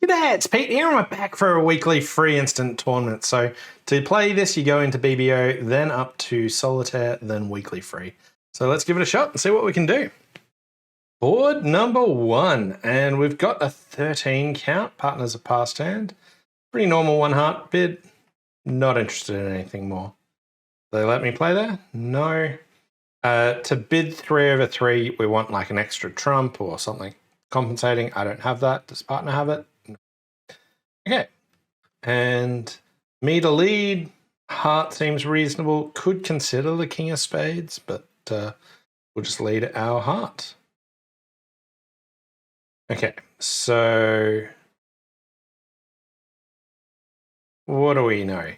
G'day, it's Pete here and we're back for a weekly free instant tournament. So to play this, you go into BBO, then up to Solitaire, then weekly free. So let's give it a shot and see what we can do. Board number 1, and we've got a 13 count. Partners of past hand. Pretty normal 1 heart bid. Not interested in anything more. They let me play there? No. To bid 3 over 3, we want like an extra trump or something compensating. I don't have that. Does partner have it? Okay, and me to lead, heart seems reasonable. Could consider the king of spades, but we'll just lead our heart. Okay, so what do we know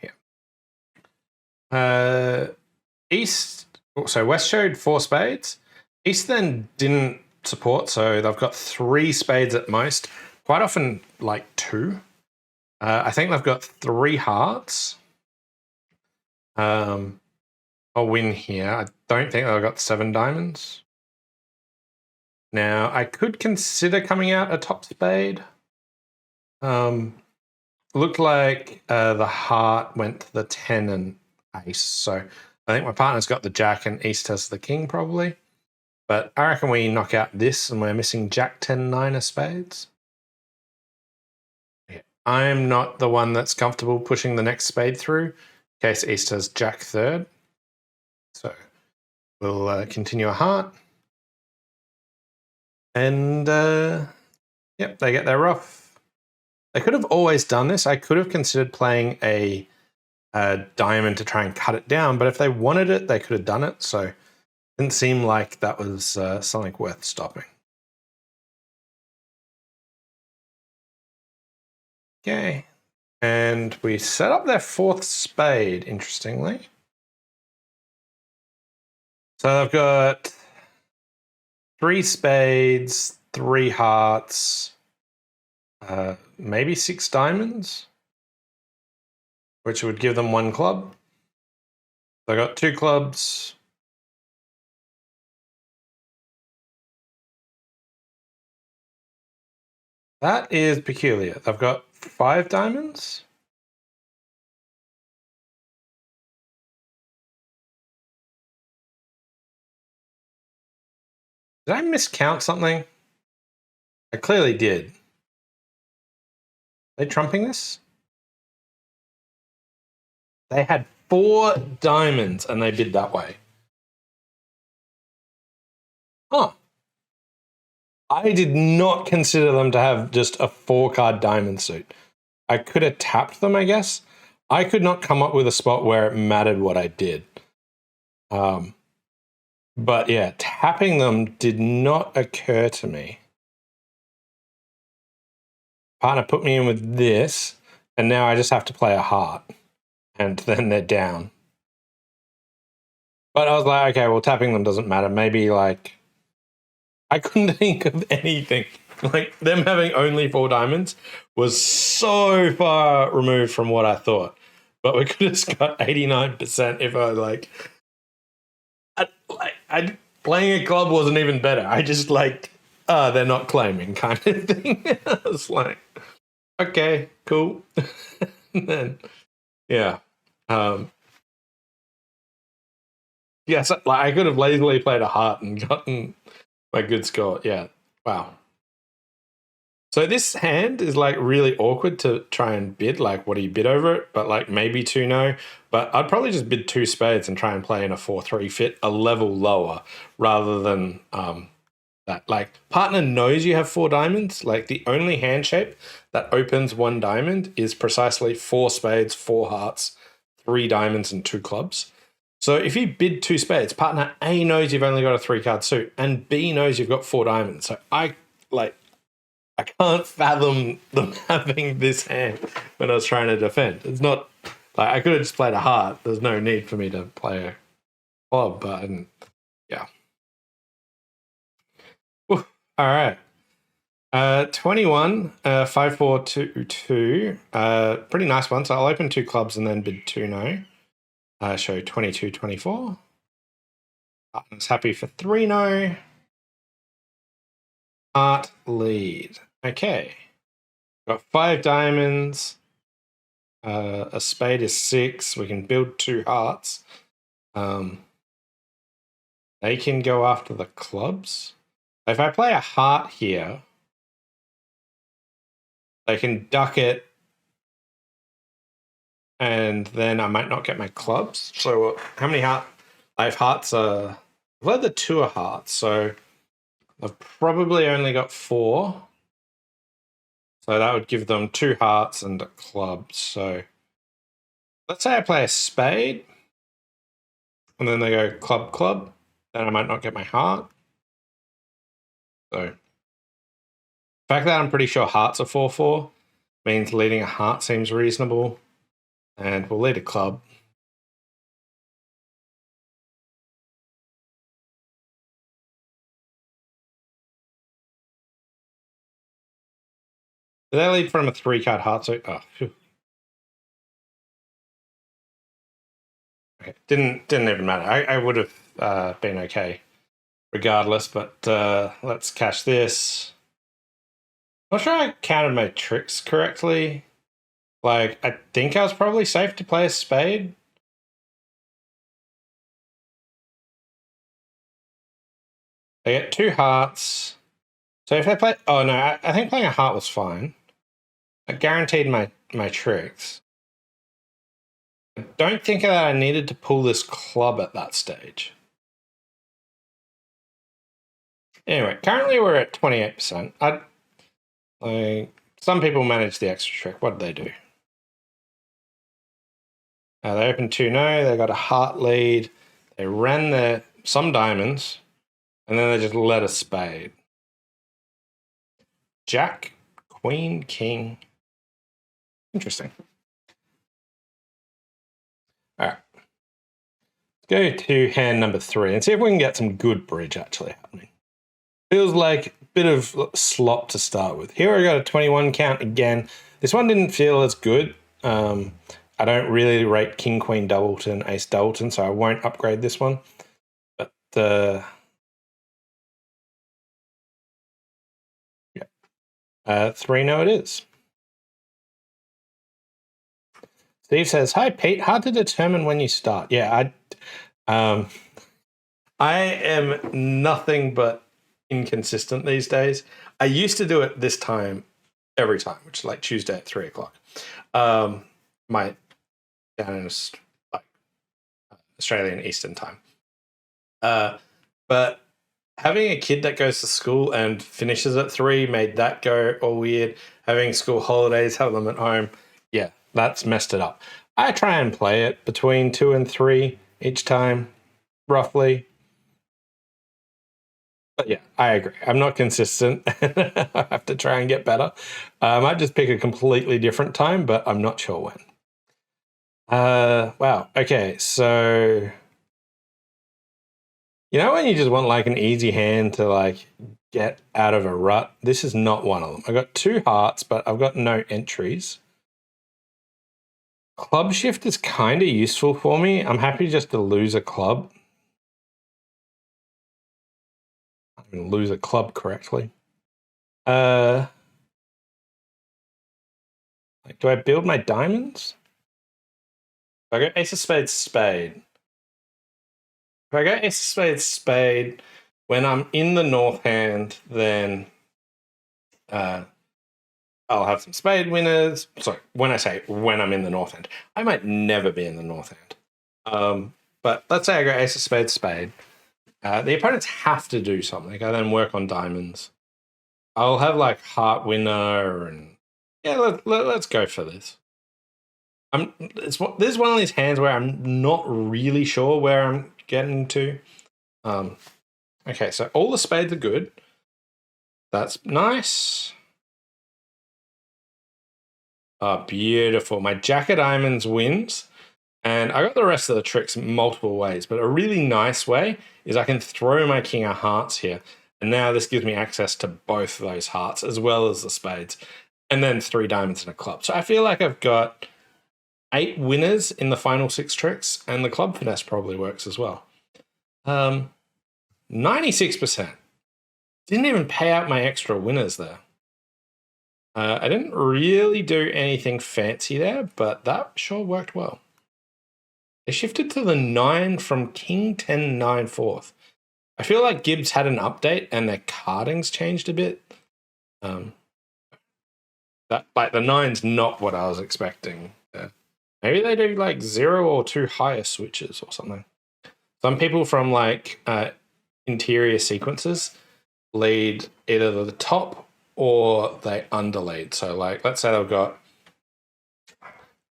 here? East, so West showed 4 spades. East then didn't support, so they've got 3 spades at most. Quite often, like 2. I think they've got 3 hearts. I'll win here. I don't think they've got 7 diamonds. Now, I could consider coming out a top spade. Looked like the heart went to the 10 and ace. So I think my partner's got the jack and East has the king probably. But I reckon we knock out this and we're missing jack, 10, 9 of spades. I'm not the one that's comfortable pushing the next spade through, in case East has jack 3rd. So we'll continue a heart. And, yep, they get their rough. They could have always done this. I could have considered playing a diamond to try and cut it down, but if they wanted it, they could have done it. So it didn't seem like that was something worth stopping. Okay, and we set up their 4th spade, interestingly. So they've got 3 spades, 3 hearts, maybe 6 diamonds, which would give them 1 club. They've got 2 clubs. That is peculiar. They've got 5 diamonds. Did I miscount something? I clearly did. Are they trumping this? They had 4 diamonds and they bid that way. Huh. I did not consider them to have just a 4-card diamond suit. I could have tapped them, I guess. I could not come up with a spot where it mattered what I did. But yeah, tapping them did not occur to me. Partner put me in with this, and now I just have to play a heart. And then they're down. But I was like, okay, well, tapping them doesn't matter. Maybe, like, I couldn't think of anything. Like, them having only 4 diamonds was so far removed from what I thought. But we could have got 89% if I was like, playing a club wasn't even better. I just like, they're not claiming kind of thing. I was like, okay, cool. And then, yeah. Yes, like I could have lazily played a heart and gotten a good score. Yeah, wow. So this hand is like really awkward to try and bid. Like, what do you bid over it? But like maybe 2 no. But I'd probably just bid 2 spades and try and play in a 4-3 fit a level lower rather than that. Like, partner knows you have 4 diamonds. Like, the only hand shape that opens 1 diamond is precisely 4 spades, 4 hearts, 3 diamonds, and 2 clubs. So if you bid 2 spades, partner A knows you've only got a 3-card suit, and B knows you've got 4 diamonds. So I can't fathom them having this hand when I was trying to defend. It's not like I could have just played a heart. There's no need for me to play a club, but I didn't. Yeah. Ooh, all right. 21, 5, 4, 2, 2. Pretty nice one. So I'll open 2 clubs and then bid 2 no. Show 22, 24. Partner's happy for 3 no. Heart lead. Okay. Got 5 diamonds. A spade is 6. We can build 2 hearts. They can go after the clubs. If I play a heart here, they can duck it, and then I might not get my clubs. So how many hearts? I have hearts. I've led the 2 of hearts, so I've probably only got 4. So that would give them 2 hearts and a club. So let's say I play a spade, and then they go club, club. Then I might not get my heart. So the fact that I'm pretty sure hearts are 4-4 means leading a heart seems reasonable. And we'll lead a club. Did they lead from a 3-card heart? So, oh, okay. Didn't even matter. I would have been okay regardless, but let's cash this. I'm not sure I counted my tricks correctly. Like, I think I was probably safe to play a spade. I get 2 hearts. So if I play... Oh, no, I think playing a heart was fine. I guaranteed my tricks. I don't think that I needed to pull this club at that stage. Anyway, currently we're at 28%. Some people manage the extra trick. What did they do? They opened 2-no. They got a heart lead. They ran some diamonds, and then they just let a spade. Jack, queen, king. Interesting. All right. Let's go to hand number 3 and see if we can get some good bridge actually happening. Feels like a bit of slop to start with. Here I got a 21 count again. This one didn't feel as good. I don't really rate King, Queen, Doubleton, Ace, Doubleton, so I won't upgrade this one. But yeah, 3-no it is. Steve says, "Hi Pete, hard to determine when you start." Yeah, I am nothing but inconsistent these days. I used to do it this time every time, which is like Tuesday at 3 o'clock. My down in like Australian Eastern time. But having a kid that goes to school and finishes at 3 made that go all weird. Having school holidays, have them at home, yeah, that's messed it up. I try and play it between 2 and 3 each time, roughly. But yeah, I agree. I'm not consistent. I have to try and get better. I might just pick a completely different time, but I'm not sure when. Wow. Okay, so you know when you just want like an easy hand to like get out of a rut? This is not one of them. I got 2 hearts, but I've got no entries. Club shift is kind of useful for me. I'm happy just to lose a club. I'm going to lose a club correctly. Like, do I build my diamonds? If I go ace of spades, spade. If I go ace of spades, spade, when I'm in the north hand, then I'll have some spade winners. Sorry, when I say when I'm in the north hand, I might never be in the north hand. But let's say I go ace of spades, spade. The opponents have to do something. I then work on diamonds. I'll have like heart winner and yeah, let's go for this. This is one of these hands where I'm not really sure where I'm getting to. Okay, so all the spades are good. That's nice. Oh, beautiful. My jack of diamonds wins. And I got the rest of the tricks multiple ways, but a really nice way is I can throw my king of hearts here. And now this gives me access to both of those hearts as well as the spades. And then 3 diamonds and a club. So I feel like I've got 8 winners in the final 6 tricks, and the club finesse probably works as well. 96%. Didn't even pay out my extra winners there. I didn't really do anything fancy there, but that sure worked well. They shifted to the 9 from King 10 9 fourth. I feel like Gibbs had an update and their cardings changed a bit. That like the 9's not what I was expecting. Maybe they do like 0 or 2 higher switches or something. Some people from like interior sequences lead either the top or they underlead. So like let's say they've got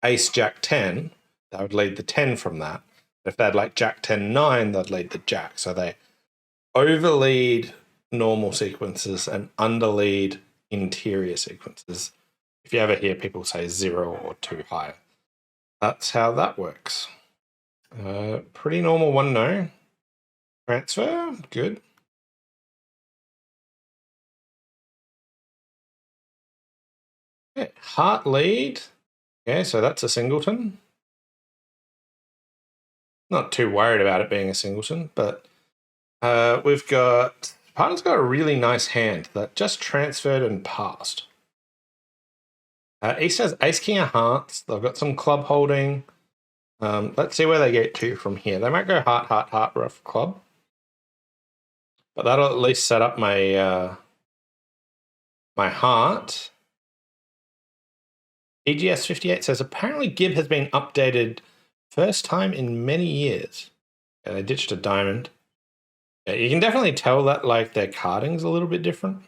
Ace Jack 10, they would lead the 10 from that. If they had like Jack 10 9, they'd lead the Jack. So they overlead normal sequences and underlead interior sequences. If you ever hear people say 0 or 2 higher, that's how that works. Pretty normal 1-no. Transfer, good. Okay, heart lead. Okay, so that's a singleton. Not too worried about it being a singleton, but we've got... Partner's got a really nice hand that just transferred and passed. East has Ace King of Hearts. They've got some club holding. Let's see where they get to from here. They might go heart, heart, heart, rough club. But that'll at least set up my my heart. EGS 58 says, apparently Gib has been updated first time in many years. Yeah, they ditched a diamond. Yeah, you can definitely tell that like their carding's a little bit different.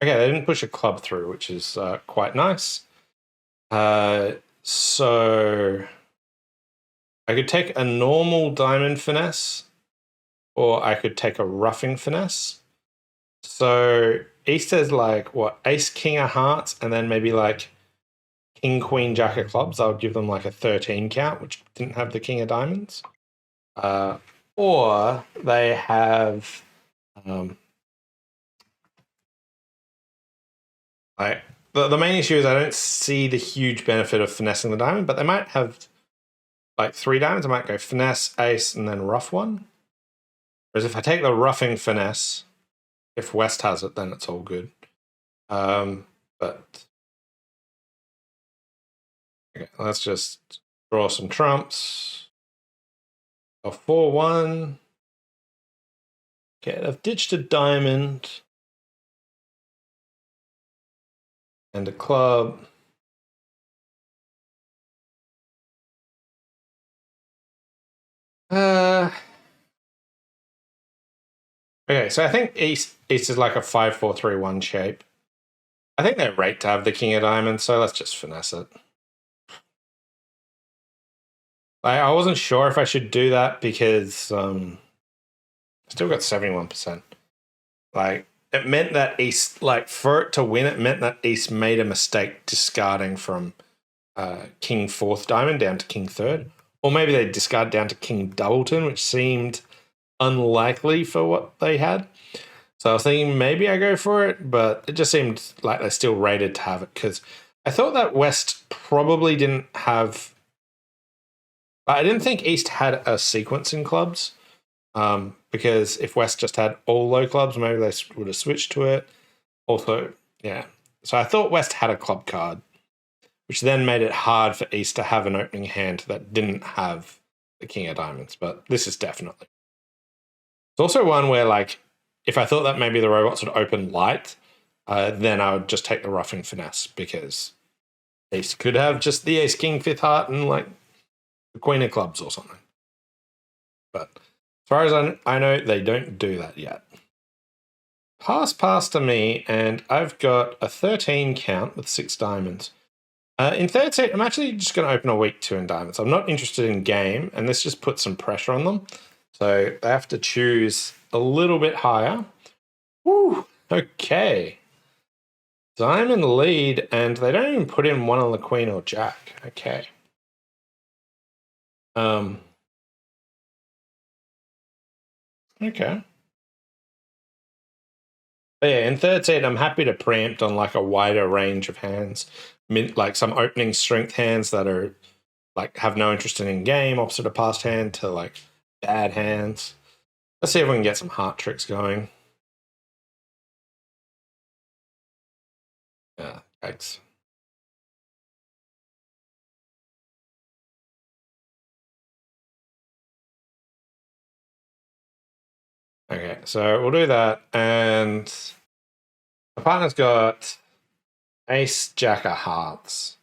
Okay, they didn't push a club through, which is quite nice. So I could take a normal diamond finesse, or I could take a roughing finesse. So East has like what, Ace King of Hearts, and then maybe like King Queen Jack of Clubs. I would give them like a 13 count, which didn't have the King of Diamonds. Or they have like the main issue is I don't see the huge benefit of finessing the diamond, but they might have like 3 diamonds. I might go finesse, ace, and then rough one. Whereas if I take the roughing finesse, if West has it, then it's all good. But okay, let's just draw some trumps. A 4-1. Okay, they've ditched a diamond and a club. Okay, so I think East is like a 5-4-3-1 shape. I think they're right to have the King of Diamonds, so let's just finesse it. I wasn't sure if I should do that because I still got 71%. Like, it meant that East, like, for it to win, it meant that East made a mistake discarding from King 4th Diamond down to King 3rd. Or maybe they discard down to King Doubleton, which seemed unlikely for what they had. So I was thinking maybe I go for it, but it just seemed like they still rated to have it because I thought that West probably didn't have... I didn't think East had a sequence in clubs because if West just had all low clubs, maybe they would have switched to it. Also, yeah. So I thought West had a club card, which then made it hard for East to have an opening hand that didn't have the King of Diamonds, but this is definitely. It's also one where, like, if I thought that maybe the robots would open light, then I would just take the roughing finesse because East could have just the Ace King 5th Heart and, like, the Queen of Clubs or something. But as far as I know, they don't do that yet. Pass to me, and I've got a 13 count with 6 diamonds. In third set, I'm actually just going to open a weak 2 in diamonds. I'm not interested in game, and this just puts some pressure on them. So they have to choose a little bit higher. Woo, okay. Diamond lead, and they don't even put in one on the Queen or Jack. Okay. Okay. But yeah, in third set, I'm happy to preempt on like a wider range of hands, like some opening strength hands that are like have no interest in game, opposite of past hand, to like bad hands. Let's see if we can get some heart tricks going. Yeah, thanks. Okay, so we'll do that. And the partner's got ace, jack of hearts.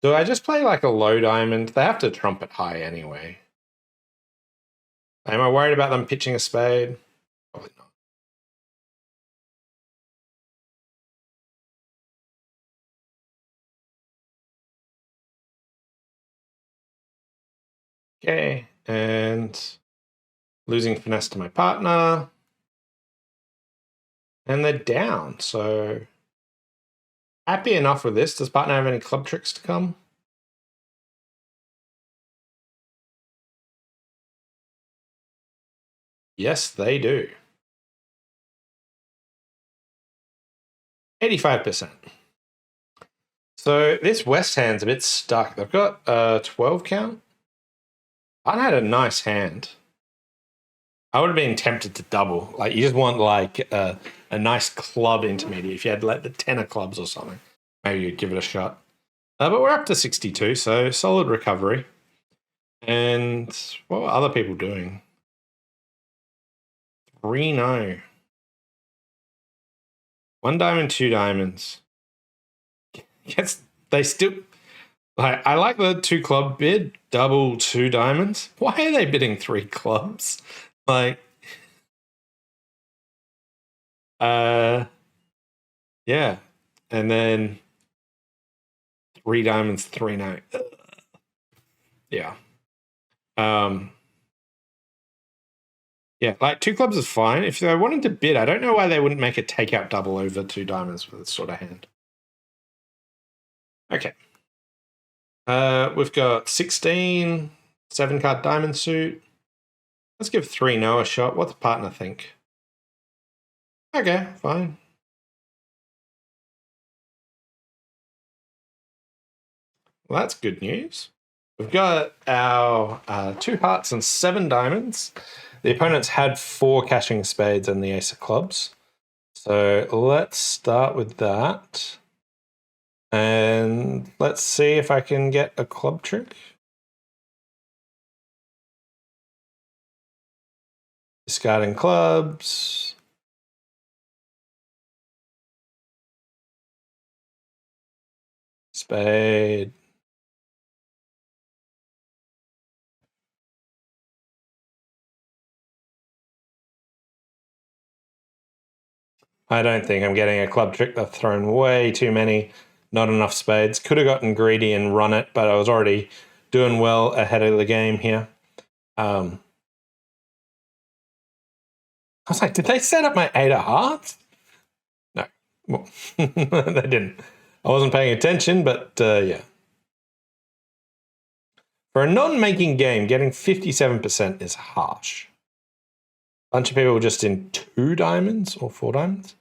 Do I just play like a low diamond? They have to trumpet high anyway. Am I worried about them pitching a spade? Probably not. Okay, and losing finesse to my partner. And they're down, so happy enough with this. Does partner have any club tricks to come? Yes, they do. 85%. So this West hand's a bit stuck. They've got a 12 count. I had a nice hand. I would have been tempted to double. Like, you just want like a nice club intermediate. If you had like the 10 of clubs or something, maybe you'd give it a shot. But we're up to 62, so solid recovery. And what were other people doing? 3-0. 1 diamond, 2 diamonds. Yes, they still. Like, I like the 2 club bid, double 2 diamonds. Why are they bidding 3 clubs? Like, yeah, and then 3 diamonds, 3-0. Yeah. Yeah, like 2 clubs is fine. If they wanted to bid, I don't know why they wouldn't make a takeout double over 2 diamonds for this sort of hand. Okay. We've got 16, 7 card diamond suit. Let's give 3-0 a shot. What's partner think? Okay, fine. Well, that's good news. We've got our 2 hearts and 7 diamonds. The opponents had 4 cashing spades and the ace of clubs. So let's start with that. And let's see if I can get a club trick. Discarding clubs. Spade. I don't think I'm getting a club trick. They've thrown way too many, not enough spades. Could have gotten greedy and run it, but I was already doing well ahead of the game here. I was like, did they set up my 8 of hearts? No. Well, they didn't. I wasn't paying attention, but yeah. For a non-making game, getting 57% is harsh. Bunch of people just in 2 diamonds or 4 diamonds.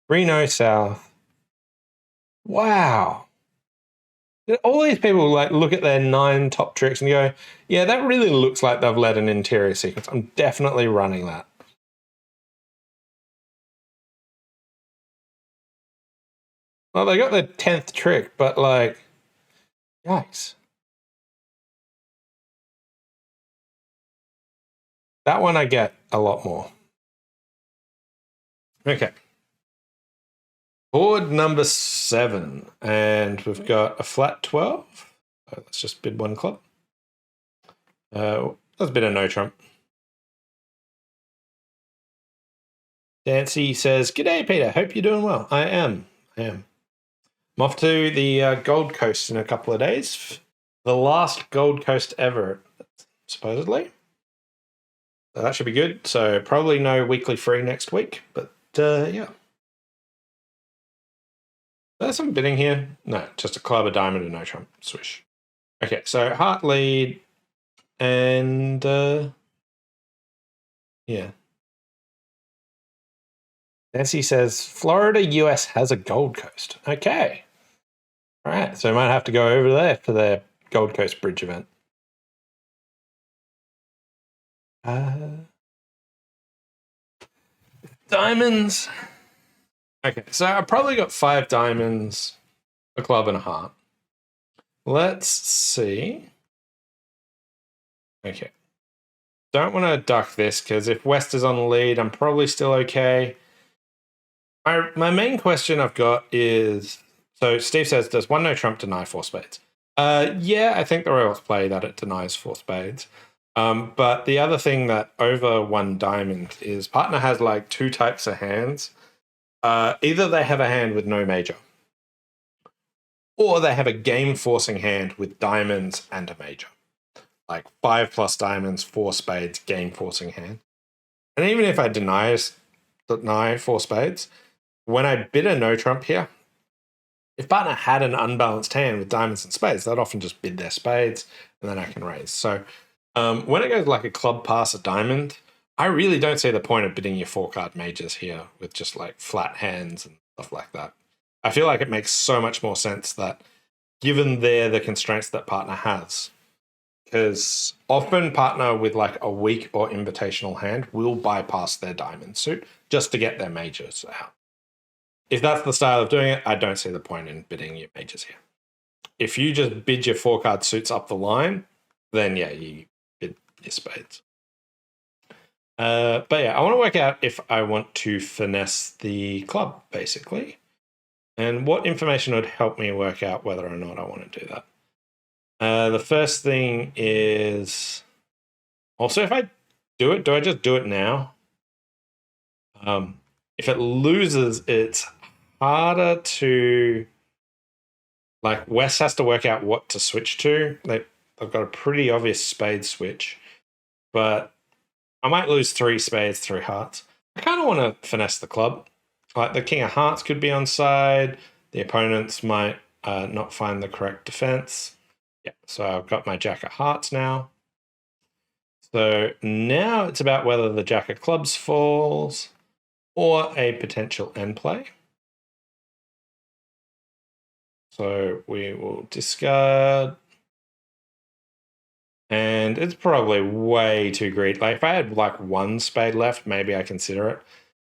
3-0 south. Wow. All these people like look at their 9 top tricks and go, yeah, that really looks like they've led an interior sequence. I'm definitely running that. Well, they got their 10th trick, but like, yikes. That one I get a lot more. Okay. Board number 7, and we've got a flat 12. So let's just bid 1 club. That's a bit of no trump. Dancy says, "G'day, Peter. Hope you're doing well." I am. I'm off to the Gold Coast in a couple of days. The last Gold Coast ever, supposedly. So that should be good. So probably no weekly free next week, but yeah. There's some bidding here. No, just a club, a diamond, and no trump. Swish. Okay, so heart lead, and yeah. Nancy says Florida, US has a Gold Coast. Okay. All right, so I might have to go over there for their Gold Coast Bridge event. Diamonds Okay, so I probably got 5 diamonds, a club, and a heart. Let's see. Okay. Don't want to duck this because if West is on the lead, I'm probably still okay. My main question I've got is, so Steve says, does one no trump deny 4 spades? Yeah, I think the royals play that it denies 4 spades. But the other thing that over 1 diamond is partner has like 2 types of hands. Either they have a hand with no major, or they have a game-forcing hand with diamonds and a major. Like 5 plus diamonds, 4 spades, game-forcing hand. And even if I deny 4 spades, when I bid a no trump here, if partner had an unbalanced hand with diamonds and spades, they'd often just bid their spades, and then I can raise. So when it goes like a club pass a diamond, I really don't see the point of bidding your 4-card majors here with just like flat hands and stuff like that. I feel like it makes so much more sense that given the constraints that partner has, because often partner with like a weak or invitational hand will bypass their diamond suit just to get their majors out. If that's the style of doing it, I don't see the point in bidding your majors here. If you just bid your 4-card suits up the line, then yeah, you bid your spades. But yeah, I want to work out if I want to finesse the club, basically. And what information would help me work out whether or not I want to do that. The first thing is, also if I do it, do I just do it now? If it loses, it's harder to, like West has to work out what to switch to. They've got a pretty obvious spade switch, but I might lose 3 spades, 3 hearts. I kind of want to finesse the club. Like the king of hearts could be on side. The opponents might not find the correct defense. Yeah, so I've got my jack of hearts now. So now it's about whether the jack of clubs falls or a potential end play. So we will discard. And it's probably way too greedy. Like if I had like 1 spade left, maybe I consider it.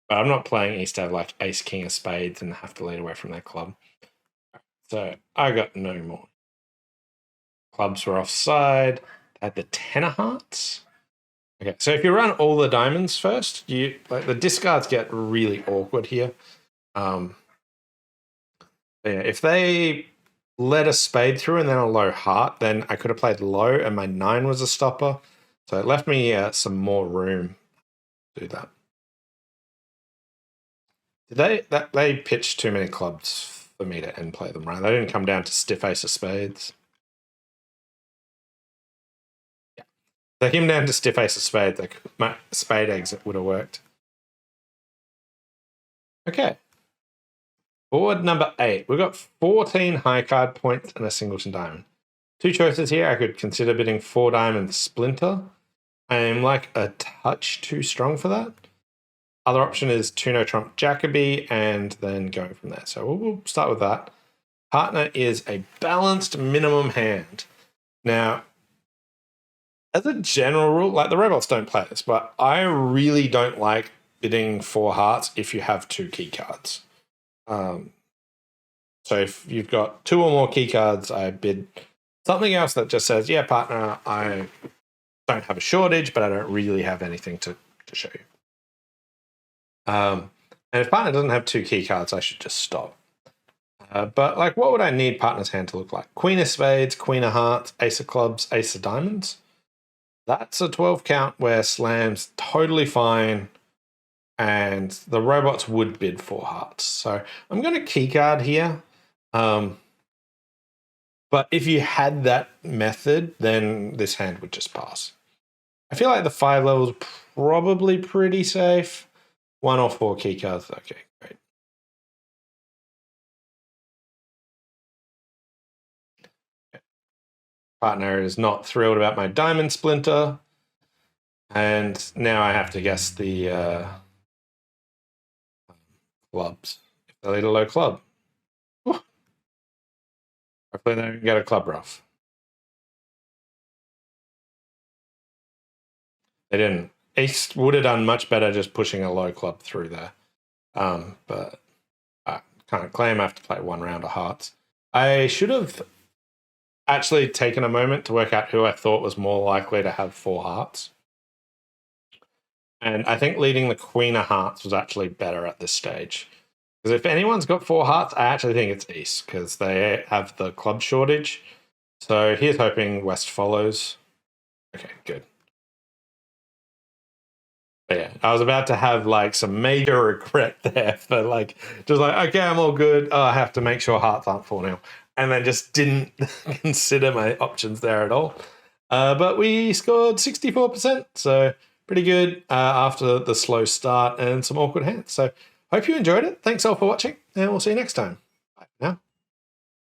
But I'm not playing East to have like ace, king of spades and have to lead away from their club. So I got no more. Clubs were offside. They had the 10 of hearts. Okay, so if you run all the diamonds first, you like the discards get really awkward here. Yeah, if they let a spade through and then a low heart, then I could have played low and my 9 was a stopper. So it left me some more room to do that. Did they pitched too many clubs for me to end play them, right? They didn't come down to stiff ace of spades. Yeah. They came down to stiff ace of spades, like my spade exit would have worked. Okay. Board number 8. We've got 14 high card points and a singleton diamond. 2 choices here. I could consider bidding 4 diamond splinter. I am like a touch too strong for that. Other option is 2 no trump Jacoby and then going from there. So we'll start with that. Partner is a balanced minimum hand. Now, as a general rule, like the robots don't play this, but I really don't like bidding 4 hearts if you have 2 key cards. So if you've got 2 or more key cards, I bid something else that just says, yeah, partner, I don't have a shortage, but I don't really have anything to show you. And if partner doesn't have 2 key cards, I should just stop. But like, what would I need partner's hand to look like? Queen of spades, queen of hearts, ace of clubs, ace of diamonds. That's a 12 count where slam's totally fine, and the robots would bid 4 hearts. So I'm going to key card here. But if you had that method, then this hand would just pass. I feel like the 5 level is probably pretty safe. 1 or 4 key cards. Okay, great. Partner is not thrilled about my diamond splinter. And now I have to guess the clubs. If they lead a low club. Hopefully they don't get a club rough. They didn't. East would have done much better just pushing a low club through there. But can't claim. I have to play 1 round of hearts. I should have actually taken a moment to work out who I thought was more likely to have 4 hearts. And I think leading the Queen of Hearts was actually better at this stage. Because if anyone's got 4 hearts, I actually think it's East, because they have the club shortage. So here's hoping West follows. Okay, good. But yeah, I was about to have like some major regret there for like, just like, okay, I'm all good. Oh, I have to make sure hearts aren't 4 now. And then just didn't consider my options there at all. But we scored 64%, so pretty good after the slow start and some awkward hands. So hope you enjoyed it. Thanks all for watching, and we'll see you next time. Bye for now.